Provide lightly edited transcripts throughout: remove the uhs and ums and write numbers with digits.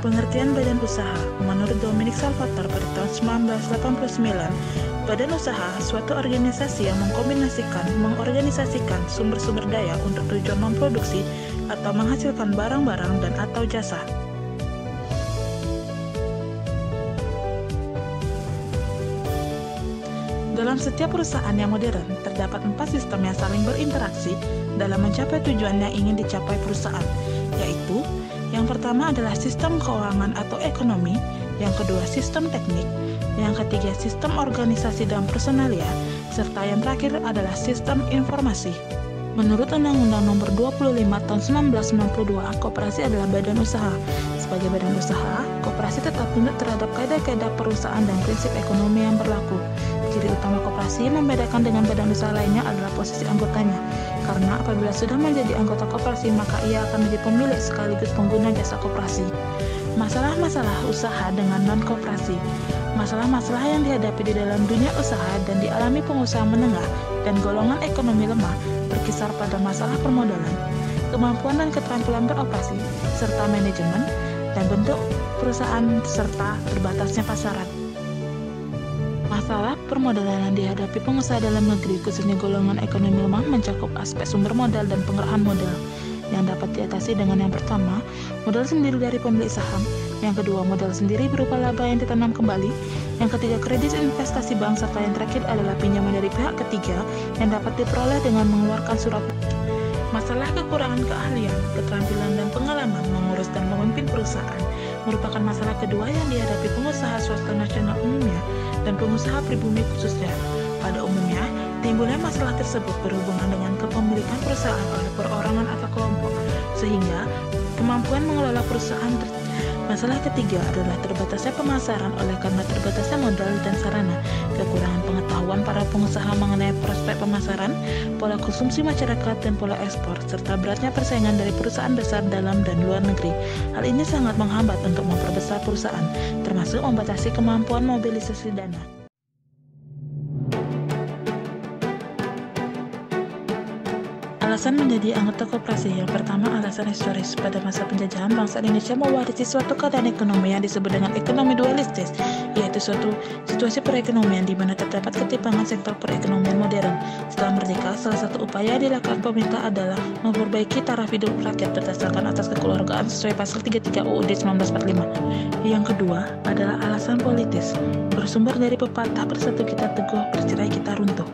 Pengertian badan usaha. Menurut Dominic Salvatore pada tahun 1989, badan usaha suatu organisasi yang mengorganisasikan sumber-sumber daya untuk tujuan memproduksi atau menghasilkan barang-barang dan atau jasa. Dalam setiap perusahaan yang modern, terdapat 4 sistem yang saling berinteraksi dalam mencapai tujuan yang ingin dicapai perusahaan, yaitu yang pertama adalah sistem keuangan atau ekonomi, yang kedua sistem teknik, yang ketiga sistem organisasi dan personalia, serta yang terakhir adalah sistem informasi. Menurut Undang-Undang Nomor 25 Tahun 1992, koperasi adalah badan usaha. Sebagai badan usaha, koperasi tetap tunduk terhadap kaidah-kaidah perusahaan dan prinsip ekonomi yang berlaku. Ciri utama koperasi membedakan dengan badan usaha lainnya adalah posisi anggotanya. Karena apabila sudah menjadi anggota koperasi, maka ia akan menjadi pemilik sekaligus pengguna jasa koperasi. Masalah-masalah usaha dengan non-koperasi. Masalah-masalah yang dihadapi di dalam dunia usaha dan dialami pengusaha menengah dan golongan ekonomi lemah berkisar pada masalah permodalan, kemampuan dan keterampilan beroperasi, serta manajemen dan bentuk perusahaan serta terbatasnya pasaran. Masalah permodalan yang dihadapi pengusaha dalam negeri, khususnya golongan ekonomi lemah, mencakup aspek sumber modal dan pengerahan modal yang dapat diatasi dengan yang pertama, modal sendiri dari pemilik saham, yang kedua, modal sendiri berupa laba yang ditanam kembali, yang ketiga, kredit investasi bank, serta yang terakhir adalah pinjaman dari pihak ketiga yang dapat diperoleh dengan mengeluarkan surat. Masalah kekurangan keahlian, keterampilan, dan pengalaman mengurus dan memimpin perusahaan merupakan masalah kedua yang dihadapi pengusaha swasta nasional umumnya dan pengusaha pribumi khususnya. Pada umumnya, timbulnya masalah tersebut berhubungan dengan kepemilikan perusahaan oleh perorangan atau kelompok, sehingga kemampuan mengelola perusahaan Masalah ketiga adalah terbatasnya pemasaran oleh karena terbatasnya modal dan sarana, kekurangan pengetahuan para pengusaha mengenai prospek pemasaran, pola konsumsi masyarakat, dan pola ekspor, serta beratnya persaingan dari perusahaan besar dalam dan luar negeri. Hal ini sangat menghambat untuk memperbesar perusahaan, termasuk membatasi kemampuan mobilisasi dana. Alasan menjadi anggota koperasi. Yang pertama, alasan historis. Pada masa penjajahan, bangsa Indonesia mewarisi suatu keadaan ekonomi yang disebut dengan ekonomi dualistis, yaitu suatu situasi perekonomian di mana terdapat ketimpangan sektor perekonomian modern. Setelah merdeka, salah satu upaya yang dilakukan pemerintah adalah memperbaiki taraf hidup rakyat berdasarkan atas kekeluargaan sesuai pasal 33 UUD 1945. Yang kedua adalah alasan politis. Bersumber dari pepatah bersatu kita teguh, bercerai kita runtuh.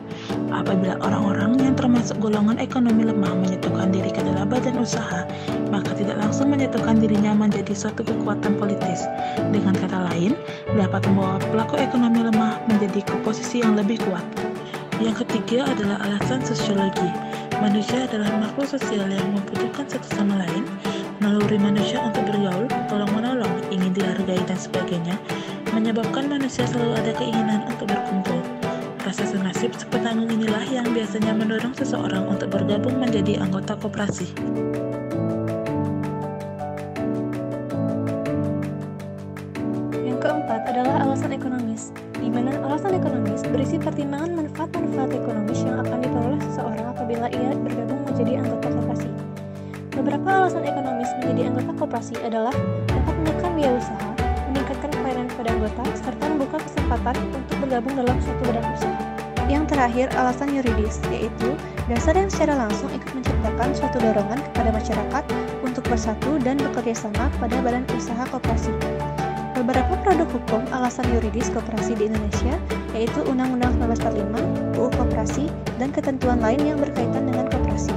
Apabila orang-orang yang termasuk golongan ekonomi lemah menyatukan diri ke dalam badan usaha, maka tidak langsung menyatukan dirinya menjadi suatu kekuatan politis. Dengan kata lain, dapat membawa pelaku ekonomi lemah menjadi ke posisi yang lebih kuat. Yang ketiga adalah alasan sosiologi. Manusia adalah makhluk sosial yang membutuhkan satu sama lain. Naluri manusia untuk bergaul, tolong-menolong, ingin dihargai, dan sebagainya, menyebabkan manusia selalu ada keinginan untuk berkumpul. Rasa senasib sepenanggung inilah yang biasanya mendorong seseorang untuk bergabung menjadi anggota koperasi. Yang keempat adalah alasan ekonomis, di mana alasan ekonomis berisi pertimbangan manfaat-manfaat ekonomis yang akan diperoleh seseorang apabila ia bergabung menjadi anggota koperasi. Beberapa alasan ekonomis menjadi anggota koperasi adalah dapat menekan biaya usaha, meningkatkan pelayanan kepada anggota, serta membuka kesempatan untuk bergabung dalam suatu badan usaha. Yang terakhir, alasan yuridis, yaitu dasar yang secara langsung ikut menciptakan suatu dorongan kepada masyarakat untuk bersatu dan bekerja sama pada badan usaha koperasi. Beberapa produk hukum alasan yuridis koperasi di Indonesia, yaitu Undang-Undang 1945, UU Koperasi, dan ketentuan lain yang berkaitan dengan koperasi.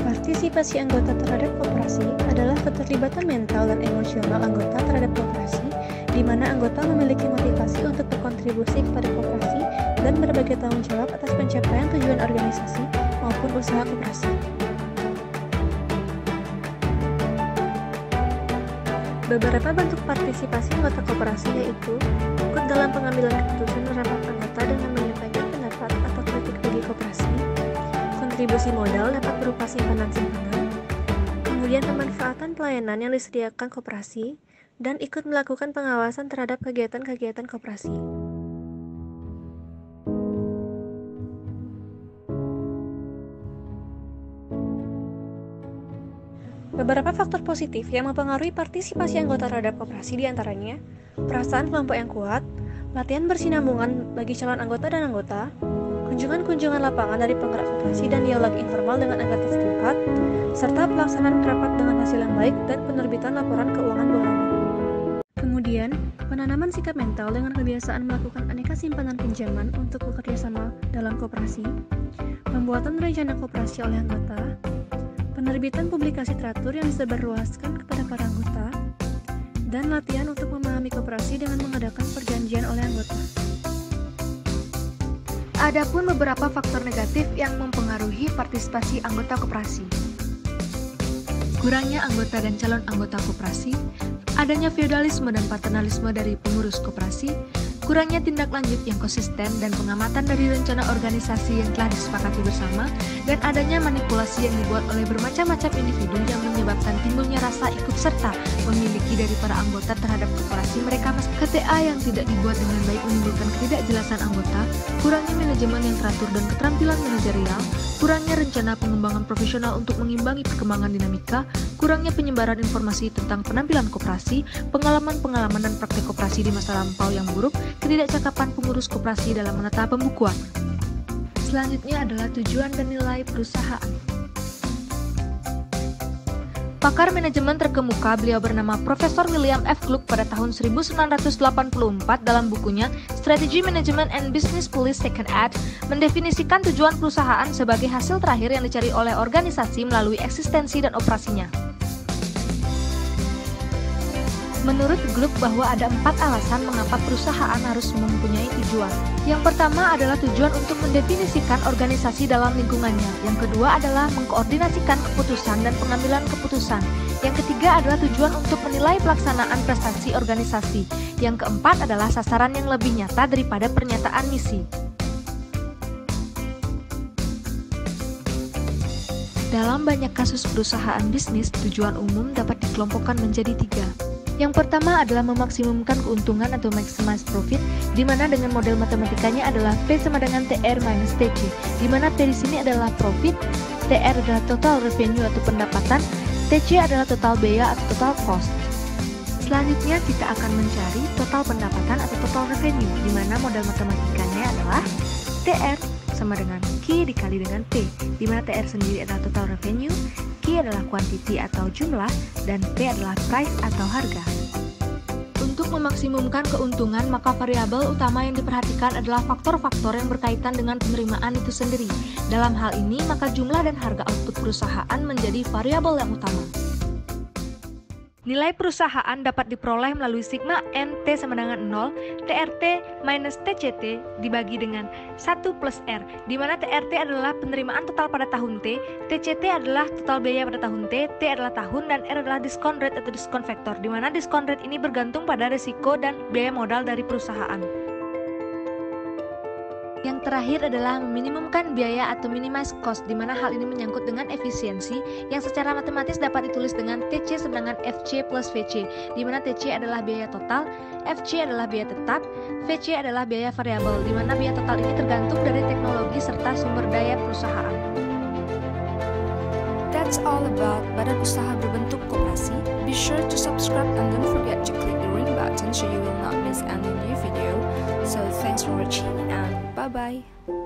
Partisipasi anggota terhadap koperasi adalah keterlibatan mental dan emosional anggota terhadap koperasi, di mana anggota memiliki motivasi untuk berkontribusi kepada koperasi dan berbagi tanggung jawab atas pencapaian tujuan organisasi maupun usaha koperasi. Beberapa bentuk partisipasi anggota koperasi yaitu ikut dalam pengambilan keputusan rapat anggota dengan menyampaikan pendapat atau kritik bagi koperasi. Kontribusi modal dapat berupa simpanan-simpanan, kemudian pemanfaatan pelayanan yang disediakan koperasi, dan ikut melakukan pengawasan terhadap kegiatan-kegiatan koperasi. Beberapa faktor positif yang mempengaruhi partisipasi anggota terhadap koperasi diantaranya perasaan kelompok yang kuat, latihan bersinambungan bagi calon anggota dan anggota, kunjungan-kunjungan lapangan dari penggerak koperasi dan dialog informal dengan anggota setempat, serta pelaksanaan rapat dengan hasil yang baik dan penerbitan laporan keuangan bulanan. Kemudian, penanaman sikap mental dengan kebiasaan melakukan aneka simpanan pinjaman untuk bekerja sama dalam koperasi, pembuatan rencana koperasi oleh anggota, penerbitan publikasi teratur yang disebarluaskan kepada para anggota, dan latihan untuk memahami koperasi dengan mengadakan perjanjian oleh anggota. Adapun beberapa faktor negatif yang mempengaruhi partisipasi anggota koperasi. Kurangnya anggota dan calon anggota koperasi, adanya feodalisme dan paternalisme dari pengurus koperasi, kurangnya tindak lanjut yang konsisten dan pengamatan dari rencana organisasi yang telah disepakati bersama, dan adanya manipulasi yang dibuat oleh bermacam-macam individu yang menyebabkan timbulnya rasa ikut serta memiliki dari para anggota terhadap koperasi mereka. KTA yang tidak dibuat dengan baik menimbulkan ketidakjelasan anggota, kurangnya manajemen yang teratur dan keterampilan manajerial, kurangnya rencana pengembangan profesional untuk mengimbangi perkembangan dinamika, kurangnya penyebaran informasi tentang penampilan koperasi, pengalaman-pengalaman dan praktek koperasi di masa lampau yang buruk, ketidakcakapan pengurus koperasi dalam menata pembukuan. Selanjutnya adalah tujuan dan nilai perusahaan. Pakar manajemen terkemuka, beliau bernama Profesor William F. Gluck pada tahun 1984 dalam bukunya Strategy Management and Business Policy Second Act mendefinisikan tujuan perusahaan sebagai hasil terakhir yang dicari oleh organisasi melalui eksistensi dan operasinya. Menurut Gluck bahwa ada 4 alasan mengapa perusahaan harus mempunyai tujuan. Yang pertama adalah tujuan untuk mendefinisikan organisasi dalam lingkungannya. Yang kedua adalah mengkoordinasikan keputusan dan pengambilan keputusan. Yang ketiga adalah tujuan untuk menilai pelaksanaan prestasi organisasi. Yang keempat adalah sasaran yang lebih nyata daripada pernyataan misi. Dalam banyak kasus perusahaan bisnis, tujuan umum dapat dikelompokkan menjadi 3. Yang pertama adalah memaksimumkan keuntungan atau maximize profit, di mana dengan model matematikanya adalah P sama dengan TR minus TC, di mana P di sini adalah profit, TR adalah total revenue atau pendapatan, TC adalah total biaya atau total cost. Selanjutnya kita akan mencari total pendapatan atau total revenue, di mana model matematikanya adalah TR sama dengan Q dikali dengan P, di mana TR sendiri adalah total revenue, Q adalah quantity atau jumlah, dan P adalah price atau harga. Untuk memaksimumkan keuntungan, maka variabel utama yang diperhatikan adalah faktor-faktor yang berkaitan dengan penerimaan itu sendiri. Dalam hal ini, maka jumlah dan harga output perusahaan menjadi variabel yang utama. Nilai perusahaan dapat diperoleh melalui sigma NT sama dengan 0, TRT minus TCT dibagi dengan 1 plus R, di mana TRT adalah penerimaan total pada tahun T, TCT adalah total biaya pada tahun T, T adalah tahun, dan R adalah discount rate atau discount factor, di mana discount rate ini bergantung pada risiko dan biaya modal dari perusahaan. Yang terakhir adalah meminimumkan biaya atau minimize cost, di mana hal ini menyangkut dengan efisiensi yang secara matematis dapat ditulis dengan TC sama dengan FC plus VC, di mana TC adalah biaya total, FC adalah biaya tetap, VC adalah biaya variabel, di mana biaya total ini tergantung dari teknologi serta sumber daya perusahaan. That's all about badan usaha berbentuk koperasi. Be sure to subscribe and don't forget to click the ring button so you will not miss any new video. So thanks for watching and bye-bye.